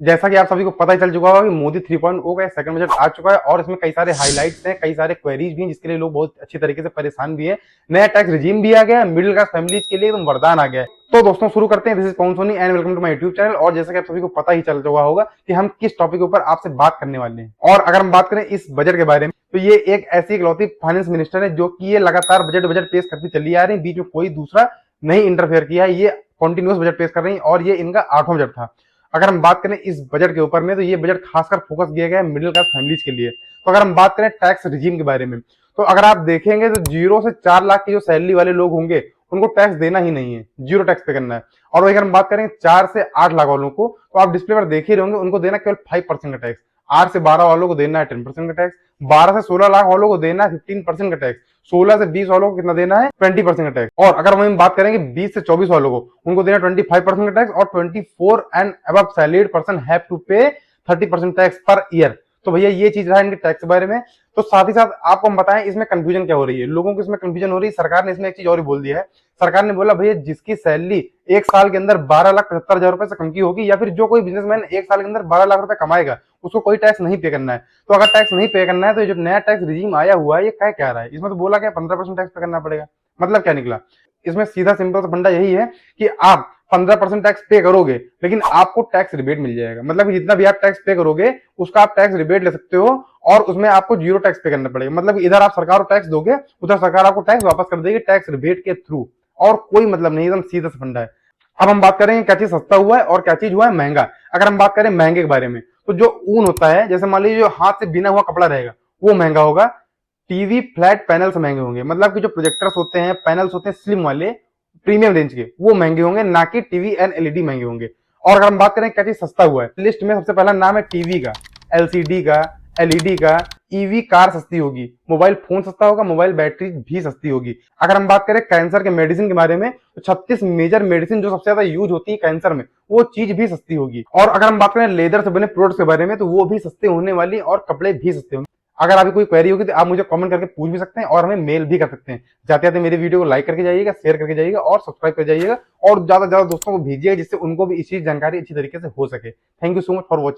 जैसा कि आप सभी को पता ही चल चुका होगा कि मोदी 3.0 का सेकंड बजट आ चुका है और इसमें कई सारे हाइलाइट्स हैं, कई सारे क्वेरीज भी हैं जिसके लिए लोग बहुत अच्छी तरीके से परेशान भी हैं। नया टैक्स रिजीम भी आ गया है, मिडिल क्लास फैमिलीज के लिए एकदम वरदान आ गया है। तो दोस्तों शुरू करते हैं। This is Pawan Soni and welcome to my YouTube channel. और जैसा कि आप सभी को पता ही चल चुका होगा कि हम किस टॉपिक के ऊपर आपसे बात करने वाले हैं। और अगर हम बात करें इस बजट के बारे में, तो ये एक ऐसी इकलौती फाइनेंस मिनिस्टर है जो कि ये लगातार बजट बजट पेश करती चली आ रही है, बीच में कोई दूसरा नहीं इंटरफेयर किया है। ये कॉन्टिन्यूस बजट पेश कर रही है और ये इनका 8वां बजट था। अगर हम बात करें इस बजट के ऊपर में, तो ये बजट खासकर फोकस किया गया है मिडिल क्लास फैमिलीज के लिए। तो अगर हम बात करें टैक्स रिजीम के बारे में, तो अगर आप देखेंगे तो 0 से 4 लाख की जो सैलरी वाले लोग होंगे उनको टैक्स देना ही नहीं है, जीरो टैक्स पे करना है। और वही अगर हम बात करें 4 से 8 लाख वालों को, तो आप डिस्प्ले पर देख ही रहे होंगे, उनको देना केवल 5% का टैक्स। 8 से 12 वालों को देना है 10% का टैक्स। 12 से 16 लाख वालों को देना है 15% का टैक्स। 16 से 20 वालों को कितना देना है? 20% का टैक्स। और अगर हम बात करेंगे 20 से 24 वालों को, उनको देना 25% का टैक्स। और 24 and above salaried person have to pay 30% tax per year. तो भैया ये चीज रहा इनके टैक्स के बारे में। तो साथ ही साथ आपको हम बताएं इसमें कंफ्यूजन क्या हो रही है, लोगों को इसमें कंफ्यूजन हो रही है। सरकार ने इसमें एक चीज और ही बोल दिया है। सरकार ने बोला भैया जिसकी सैलरी एक साल के अंदर 12,75,000 रुपए से कम की होगी, या फिर जो कोई बिजनेसमैन एक साल के अंदर 12 लाख रुपए कमाएगा, उसको कोई टैक्स नहीं पे करना है। तो अगर टैक्स नहीं पे करना है, तो ये जो नया टैक्स रिजीम आया हुआ है ये कह क्या रहा है? इसमें तो बोला गया 15% टैक्स पे करना पड़ेगा। मतलब क्या निकला? इसमें सीधा सिंपल सा फंडा यही है कि आप 15% टैक्स पे करोगे, लेकिन आपको टैक्स रिबेट मिल जाएगा। मतलब जितना भी आप टैक्स पे करोगे उसका आप टैक्स रिबेट ले सकते हो, और उसमें आपको जीरो टैक्स पे करना पड़ेगा। मतलब इधर आप सरकार को टैक्स दोगे, उधर सरकार आपको टैक्स वापस कर देगी टैक्स रिबेट के थ्रू। और कोई मतलब नहीं, एकदम सीधा सा फंडा है। अब हम बात करेंगे क्या चीज सस्ता हुआ है और क्या चीज हुआ है महंगा। अगर हम बात करें महंगे के बारे में, तो जो ऊन होता है, जैसे मान लीजिए जो हाथ से बिना हुआ कपड़ा रहेगा, वो महंगा होगा। टीवी फ्लैट पैनल्स महंगे होंगे, मतलब कि जो प्रोजेक्टर्स होते हैं, पैनल्स होते हैं स्लिम वाले, प्रीमियम रेंज के, वो महंगे होंगे, ना कि टीवी एंड एलईडी महंगे होंगे। और अगर हम बात करें क्या चीज सस्ता हुआ है, लिस्ट में सबसे पहला नाम है टीवी का, एलसीडी का, एलईडी का। ईवी कार सस्ती होगी, मोबाइल फोन सस्ता होगा, मोबाइल बैटरी भी सस्ती होगी। अगर हम बात करें कैंसर के मेडिसिन के बारे में, तो 36 मेजर मेडिसिन जो सबसे ज्यादा यूज होती है कैंसर में, वो चीज भी सस्ती होगी। और अगर हम बात करें लेदर से बने प्रोडक्ट्स के बारे में, तो वो भी सस्ते होने वाली और कपड़े भी सस्ते होंगे। अगर आपकी कोई क्वेरी होगी तो आप मुझे कमेंट करके पूछ भी सकते हैं और हमें मेल भी कर सकते हैं। जाते जाते मेरे वीडियो को लाइक करके जाइएगा, शेयर करके जाइएगा और सब्सक्राइब कर जाइएगा, और ज्यादा से ज्यादा दोस्तों को भेजिएगा जिससे उनको भी इस चीज जानकारी अच्छी तरीके से हो सके। Thank you so much for watching.